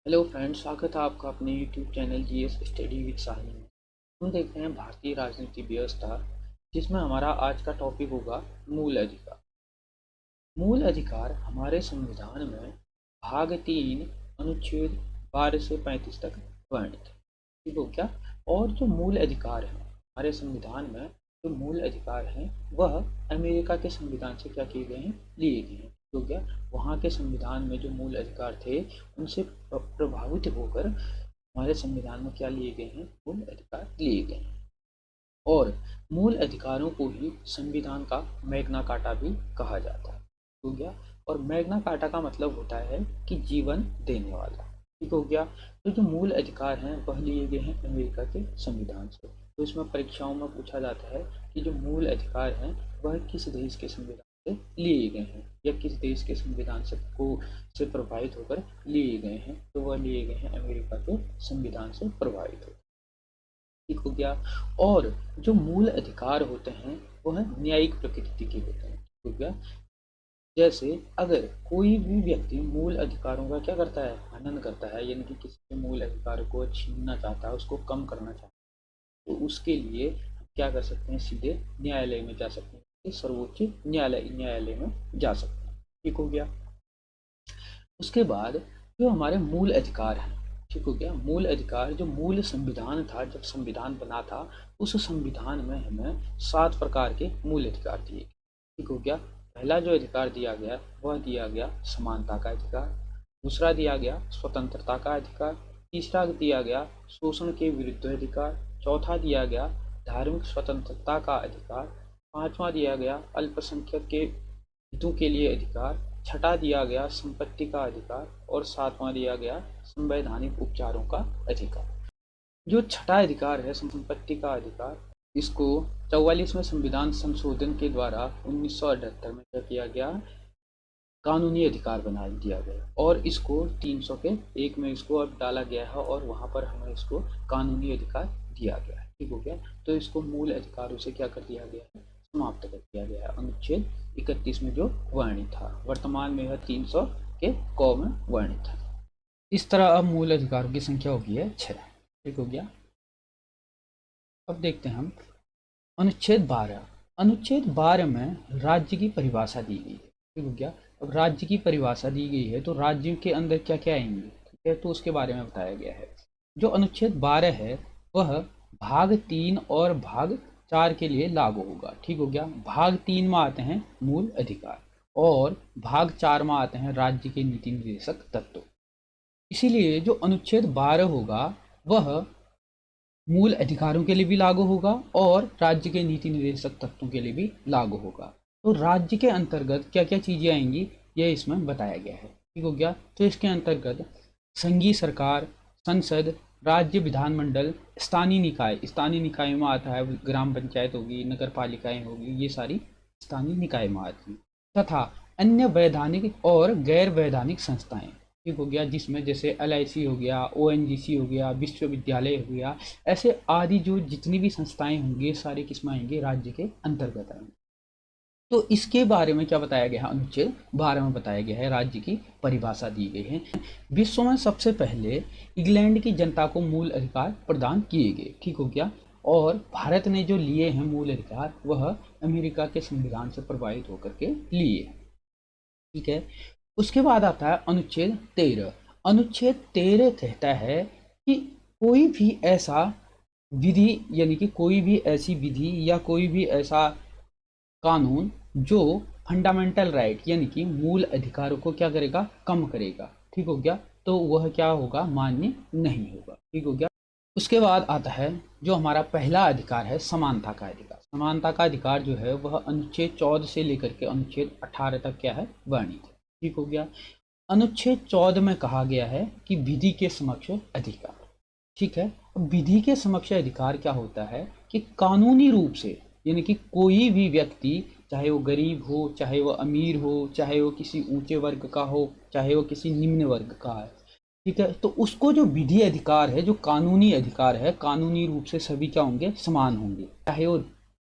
Hello friends, स्वागत है आपका अपने YouTube channel GS study with Sahil में। हम देखते हैं भारतीय राजनीति व्यवस्था, जिसमें हमारा आज का टॉपिक होगा मूल अधिकार। मूल अधिकार हमारे संविधान में भाग 3 अनुच्छेद 12 से 35 तक वर्णित है। ठीक हो क्या? और जो मूल अधिकार हैं हमारे संविधान में, जो मूल अधिकार हैं वह अमेरिका के संविधान से क्या किए गए हैं, लिए गए हैं। तो क्या वहाँ के संविधान में जो मूल अधिकार थे उनसे प्रभावित होकर हमारे संविधान में क्या लिए गए हैं, मूल अधिकार लिए गए हैं। और मूल अधिकारों को ही संविधान का मैग्ना कार्टा भी कहा जाता है। हो गया? और मैग्ना कार्टा का मतलब होता है कि जीवन देने वाला। ठीक हो गया? तो जो मूल अधिकार हैं वह लिए गए हैं अमेरिका के संविधान से। तो इसमें परीक्षाओं में पूछा जाता है कि जो मूल अधिकार हैं वह किस देश के संविधान से लिए गए हैं या किस देश के संविधान से प्रभावित होकर लिए गए हैं। तो वह लिए गए हैं अमेरिका के संविधान से प्रभावित होकर। ठीक हो गया? और जो मूल अधिकार होते हैं वह न्यायिक प्रकृति के होते हैं। ठीक हो गया? जैसे अगर कोई भी व्यक्ति मूल अधिकारों का क्या करता है, हनन करता है, यानी कि किसी के मूल अधिकार को छीनना चाहता है, उसको कम करना चाहता है, तो उसके लिए हम क्या कर सकते हैं, सीधे न्यायालय में जा सकते हैं, सर्वोच्च न्यायालय में जा सकते हैं। ठीक हो गया? उसके बाद जो हमारे मूल अधिकार हैं, ठीक हो गया, मूल अधिकार जो मूल संविधान था, जब संविधान बना था उस संविधान में हमें 7 प्रकार के मूल अधिकार दिए। ठीक हो गया? पहला जो अधिकार दिया गया वह दिया गया समानता का अधिकार। दूसरा दिया गया स्वतंत्रता का अधिकार। तीसरा दिया गया शोषण के विरुद्ध अधिकार। चौथा दिया गया धार्मिक स्वतंत्रता का अधिकार। पांचवा दिया गया अल्पसंख्यक के हितों के लिए अधिकार। छठा दिया गया संपत्ति का अधिकार। और सातवां दिया गया संवैधानिक उपचारों का अधिकार। जो छठा अधिकार है संपत्ति का अधिकार, इसको 44वें संविधान संशोधन के द्वारा 1978 में क्या किया गया, कानूनी अधिकार बना दिया गया और इसको 300 के एक में इसको अब डाला गया है और वहां पर हमें इसको कानूनी अधिकार दिया गया है। ठीक हो गया? तो इसको मूल अधिकारों से क्या कर दिया गया है, समाप्त कर दिया गया है अनुच्छेद 31 में जो वर्णित था। वर्तमान में यह 300 के क में वर्णित है। इस तरह अब मूल अधिकारों की संख्या होगी है 6। ठीक हो गया? अब देखते हैं हम अनुच्छेद 12। अनुच्छेद 12 में राज्य की परिभाषा दी गई है। ठीक हो गया? अब राज्य की परिभाषा दी गई है तो राज्यों के अंदर क्या क्या आएंगे, ठीक है, तो उसके बारे में बताया गया है। जो अनुच्छेद 12 है वह भाग 3 और भाग 4 के लिए लागू होगा। ठीक हो गया? भाग 3 में आते हैं मूल अधिकार और भाग 4 में आते हैं राज्य के नीति निर्देशक तत्व। इसीलिए जो अनुच्छेद 12 होगा वह मूल अधिकारों के लिए भी लागू होगा और राज्य के नीति निर्देशक तत्वों के लिए भी लागू होगा। तो राज्य के अंतर्गत क्या क्या चीजें आएंगी यह इसमें बताया गया है। ठीक हो गया? तो इसके अंतर्गत संघीय सरकार, संसद, राज्य विधानमंडल, स्थानीय निकाय में आता है ग्राम पंचायत होगी, नगर पालिकाएं होगी, ये सारी स्थानीय निकाय में आती हैं, तथा अन्य वैधानिक और गैर वैधानिक संस्थाएं। ठीक हो गया? जिसमें जैसे LIC हो गया, ONGC हो गया, विश्वविद्यालय हो गया, ऐसे आदि जो जितनी भी संस्थाएं होंगी सारे किसमें आएंगे, राज्य के अंतर्गत आएंगे। तो इसके बारे में क्या बताया गया है, अनुच्छेद 12 में बताया गया है, राज्य की परिभाषा दी गई है। विश्व में सबसे पहले इंग्लैंड की जनता को मूल अधिकार प्रदान किए गए। ठीक हो गया? और भारत ने जो लिए हैं मूल अधिकार वह अमेरिका के संविधान से प्रभावित होकर के लिए। ठीक है? उसके बाद आता है अनुच्छेद 13। अनुच्छेद 13 कहता है कि कोई भी ऐसा विधि, यानी कि कोई भी ऐसी विधि या कोई भी ऐसा कानून जो फंडामेंटल राइट यानी कि मूल अधिकारों को क्या करेगा, कम करेगा। ठीक हो गया? तो वह क्या होगा, मान्य नहीं होगा। ठीक हो गया? उसके बाद आता है जो हमारा पहला अधिकार है, समानता का अधिकार। समानता का अधिकार जो है वह अनुच्छेद 14 से लेकर के अनुच्छेद 18 तक क्या है, वर्णित है। ठीक हो गया? अनुच्छेद 14 में कहा गया है कि विधि के समक्ष अधिकार। ठीक है? अब विधि के समक्ष अधिकार क्या होता है कि कानूनी रूप से, यानी कि कोई भी व्यक्ति, चाहे वो गरीब हो, चाहे वो अमीर हो, चाहे वो किसी ऊंचे वर्ग का हो, चाहे वो किसी निम्न वर्ग का है, ठीक है, तो उसको जो विधि अधिकार है, जो कानूनी अधिकार है, कानूनी रूप से सभी क्या होंगे, समान होंगे। चाहे वो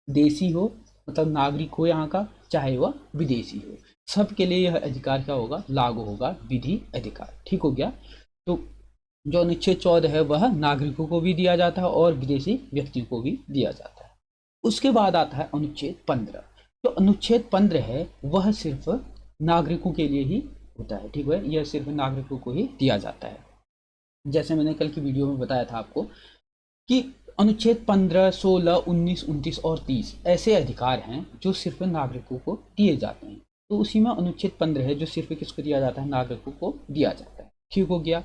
देशी हो, मतलब नागरिक हो यहाँ का, चाहे वह विदेशी हो, सबके लिए यह अधिकार क्या होगा, लागू होगा, विधि अधिकार। ठीक हो गया? तो जो अनुच्छेद 14 है वह नागरिकों को भी दिया जाता है और विदेशी व्यक्तियों को भी दिया जाता है। उसके बाद आता है अनुच्छेद 15। तो अनुच्छेद 15 है वह सिर्फ नागरिकों के लिए ही होता है, ठीक है, यह सिर्फ नागरिकों को ही दिया जाता है। जैसे मैंने कल की वीडियो में बताया था आपको कि अनुच्छेद 15, 16, 19, 29 और 30 ऐसे अधिकार हैं जो सिर्फ नागरिकों को दिए जाते हैं। तो उसी में अनुच्छेद 15 है जो सिर्फ किसको दिया जाता है, नागरिकों को दिया जाता है, ठीक हो गया।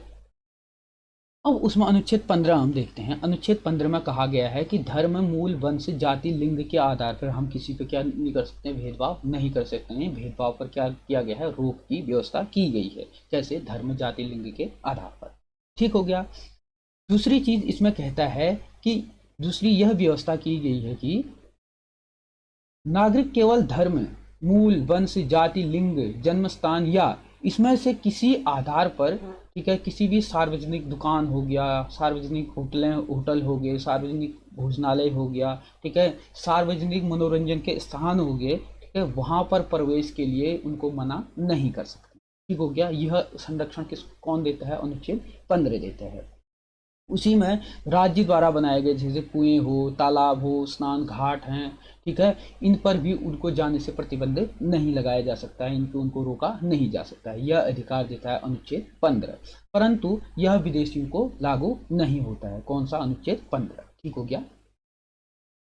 अब उसमें अनुच्छेद 15 हम देखते हैं। अनुच्छेद 15 में कहा गया है कि धर्म, मूल, वंश, जाति, लिंग के आधार पर हम किसी पे क्या नहीं कर सकते, भेदभाव नहीं कर सकते हैं। भेदभाव पर क्या किया गया है, रोक की व्यवस्था की गई है। कैसे, धर्म, जाति, लिंग के आधार पर, ठीक हो गया। दूसरी चीज इसमें कहता है कि दूसरी यह व्यवस्था की गई है कि नागरिक केवल धर्म, मूल, वंश, जाति, लिंग, जन्म स्थान या इसमें से किसी आधार पर, ठीक है, किसी भी सार्वजनिक दुकान हो गया, सार्वजनिक होटल हो गए, सार्वजनिक भोजनालय हो गया, ठीक है, सार्वजनिक मनोरंजन के स्थान हो गए, ठीक है, वहां पर प्रवेश के लिए उनको मना नहीं कर सकते, ठीक हो गया। यह संरक्षण कौन देता है, अनुच्छेद 15 देता है। उसी में राज्य द्वारा बनाए गए जैसे कुएं हो, तालाब हो, स्नान घाट हैं, ठीक है, इन पर भी उनको जाने से प्रतिबंध नहीं लगाया जा सकता है, इनको उनको रोका नहीं जा सकता है। यह अधिकार देता है अनुच्छेद 15, परंतु यह विदेशियों को लागू नहीं होता है। कौन सा, अनुच्छेद 15, ठीक हो गया।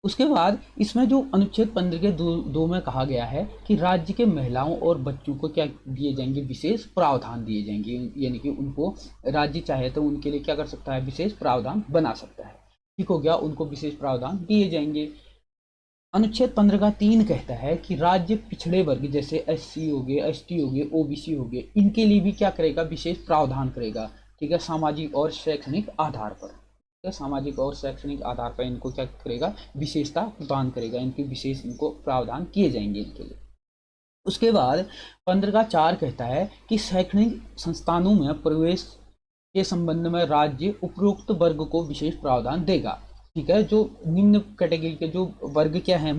उसके बाद इसमें जो अनुच्छेद 15 के दो में कहा गया है कि राज्य के महिलाओं और बच्चों को क्या दिए जाएंगे, विशेष प्रावधान दिए जाएंगे, यानी कि उनको राज्य चाहे तो उनके लिए क्या कर सकता है, विशेष प्रावधान बना सकता है, ठीक हो गया, उनको विशेष प्रावधान दिए जाएंगे। अनुच्छेद 15 का 3 कहता है कि राज्य पिछड़े वर्ग जैसे SC हो गए, ST हो गए, OBC हो गए, इनके लिए भी क्या करेगा, विशेष प्रावधान करेगा, ठीक है, सामाजिक और शैक्षणिक आधार पर, सामाजिक और शैक्षणिक आधार पर इनको क्या करेगा, विशेषता प्रदान करेगा, इनके विशेष इनको प्रावधान किए जाएंगे इनके लिए। उसके बाद 15 का 4 कहता है कि शैक्षणिक संस्थानों में प्रवेश के संबंध में राज्य उपरोक्त वर्ग को विशेष प्रावधान देगा, ठीक है। जो निम्न कैटेगरी के जो वर्ग क्या है,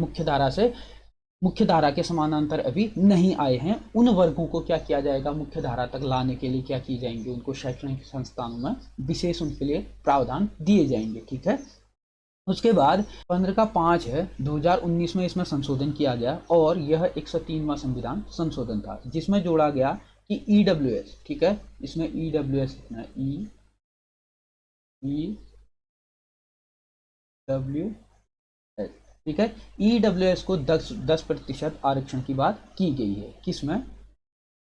मुख्य धारा के समानांतर अभी नहीं आए हैं, उन वर्गों को क्या किया जाएगा, मुख्य धारा तक लाने के लिए क्या किए जाएंगे, उनको शैक्षणिक संस्थानों में विशेष उनके लिए प्रावधान दिए जाएंगे, ठीक है। उसके बाद 15 का 5 है, 2019 में इसमें संशोधन किया गया और यह 103वां संविधान संशोधन था, जिसमें जोड़ा गया कि EWS, ठीक है, इसमें EWS लिखना है, EWS, ठीक है, EWS को 10% आरक्षण की बात की गई है, किसमें,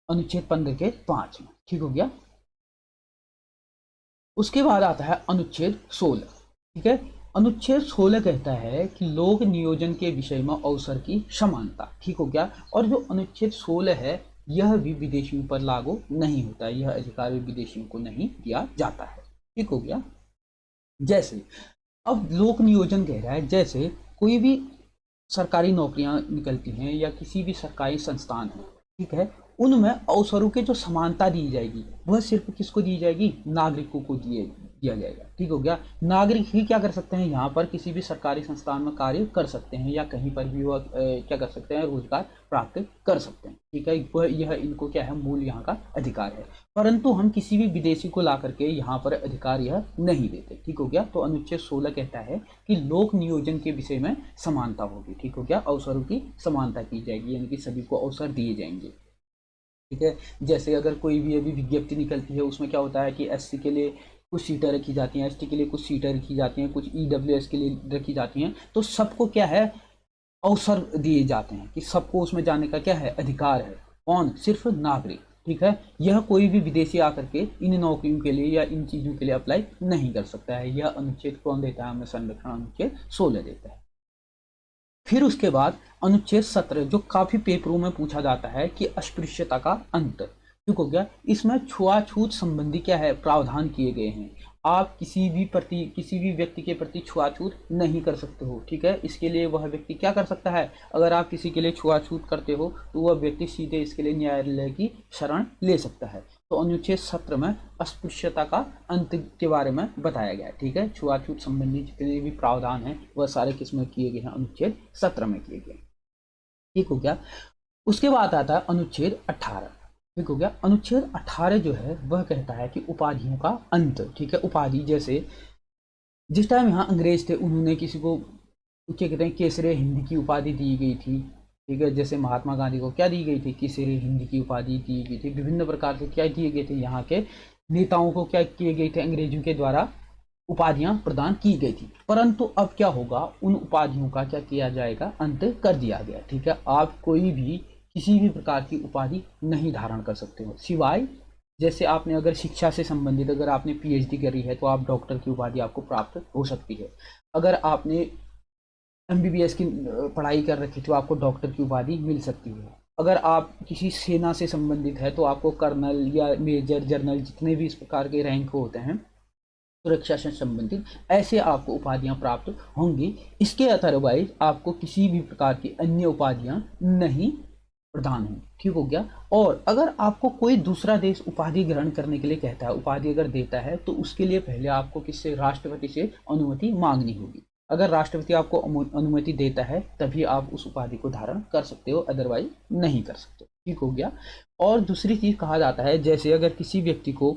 अनुच्छेद 15 के 5 में, ठीक हो गया। उसके बाद आता है अनुच्छेद 16, ठीक है। अनुच्छेद 16 कहता है कि लोक नियोजन के विषय में अवसर की समानता, ठीक हो गया। और जो अनुच्छेद 16 है यह भी विदेशियों पर लागू नहीं होता है, यह अधिकार भी विदेशियों को नहीं दिया जाता है, ठीक हो गया। जैसे अब लोक नियोजन कह रहा है, जैसे कोई भी सरकारी नौकरियां निकलती हैं या किसी भी सरकारी संस्थान है, ठीक है, उनमें अवसरों के जो समानता दी जाएगी वह सिर्फ किसको दी जाएगी, नागरिकों को दिया जाएगा, ठीक हो गया। नागरिक ही क्या कर सकते हैं, यहाँ पर किसी भी सरकारी संस्थान में कार्य कर सकते हैं या कहीं पर भी वह क्या कर सकते हैं, रोजगार प्राप्त कर सकते हैं, ठीक है। वह यह इनको क्या है, मूल यहाँ का अधिकार है, परंतु हम किसी भी विदेशी को ला करके यहाँ पर अधिकार यह नहीं देते, ठीक हो गया। तो अनुच्छेद 16 कहता है कि लोक नियोजन के विषय में समानता होगी, ठीक हो गया, अवसरों की समानता की जाएगी, यानी कि सभी को अवसर दिए जाएंगे, ठीक है। जैसे अगर कोई भी अभी विज्ञप्ति निकलती है उसमें क्या होता है कि SC के लिए कुछ सीटें रखी जाती हैं, ST के लिए कुछ सीटें रखी जाती हैं, कुछ EWS के लिए रखी जाती हैं, तो सबको क्या है, अवसर दिए जाते हैं कि सबको उसमें जाने का क्या है, अधिकार है। कौन, सिर्फ नागरिक, ठीक है। यह कोई भी विदेशी आकर के इन नौकरियों के लिए या इन चीज़ों के लिए अप्लाई नहीं कर सकता है। यह अनुच्छेद कौन देता है हमें, संरक्षण अनुच्छेद 16 देता है। फिर उसके बाद अनुच्छेद 17 जो काफी पेपरों में पूछा जाता है कि अस्पृश्यता का अंत, ठीक हो गया। इसमें छुआछूत संबंधी क्या है, प्रावधान किए गए हैं। आप किसी भी व्यक्ति के प्रति छुआछूत नहीं कर सकते हो, ठीक है। इसके लिए वह व्यक्ति क्या कर सकता है, अगर आप किसी के लिए छुआछूत करते हो तो वह व्यक्ति सीधे इसके लिए न्यायालय की शरण ले सकता है। तो अनुच्छेद 17 में अस्पृश्यता का अंत के बारे में बताया गया है, ठीक है। छुआछूत संबंधी जितने भी प्रावधान हैं वह सारे किसमें किए गए हैं, अनुच्छेद 17 में किए गए, ठीक हो गया। उसके बाद आता है अनुच्छेद 18। ठीक हो गया। अनुच्छेद 18 जो है वह कहता है कि उपाधियों का अंत, ठीक है। उपाधि जैसे जिस टाइम यहाँ अंग्रेज थे उन्होंने किसी को क्या कहते हैं केसरे हिंद की उपाधि दी गई थी, ठीक है। जैसे महात्मा गांधी को क्या दी गई थी, केसरे हिंद की उपाधि दी गई थी। विभिन्न प्रकार से क्या दिए गए थे, यहाँ के नेताओं को क्या किए गए थे, अंग्रेजों के द्वारा उपाधियां प्रदान की गई थी। परंतु अब क्या होगा, उन उपाधियों का क्या किया जाएगा, अंत कर दिया गया, ठीक है। आप कोई भी किसी भी प्रकार की उपाधि नहीं धारण कर सकते हो, सिवाय जैसे आपने अगर शिक्षा से संबंधित अगर आपने पीएचडी करी है तो आप डॉक्टर की उपाधि आपको प्राप्त हो सकती है। अगर आपने एमबीबीएस की पढ़ाई कर रखी तो आपको डॉक्टर की उपाधि मिल सकती है। अगर आप किसी सेना से संबंधित है तो आपको कर्नल या मेजर जनरल जितने भी इस प्रकार के रैंक होते हैं सुरक्षा से संबंधित, ऐसे आपको उपाधियां प्राप्त होंगी। इसके अदरवाइज आपको किसी भी प्रकार की अन्य उपाधियां नहीं प्रदान होंगी, ठीक हो गया। और अगर आपको कोई दूसरा देश उपाधि ग्रहण करने के लिए कहता है, उपाधि अगर देता है, तो उसके लिए पहले आपको किससे, राष्ट्रपति से अनुमति मांगनी होगी। अगर राष्ट्रपति आपको अनुमति देता है तभी आप उस उपाधि को धारण कर सकते हो, अदरवाइज नहीं कर सकते, ठीक हो गया। और दूसरी चीज कहा जाता है, जैसे अगर किसी व्यक्ति को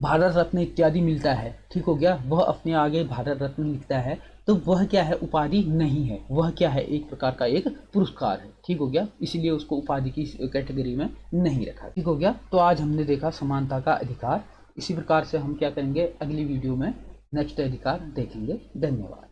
भारत रत्न इत्यादि मिलता है, ठीक हो गया, वह अपने आगे भारत रत्न लिखता है, तो वह क्या है, उपाधि नहीं है, वह क्या है, एक प्रकार का एक पुरस्कार है, ठीक हो गया। इसीलिए उसको उपाधि की कैटेगरी में नहीं रखा, ठीक हो गया। तो आज हमने देखा समानता का अधिकार। इसी प्रकार से हम क्या करेंगे, अगली वीडियो में नेक्स्ट अधिकार देखेंगे। धन्यवाद।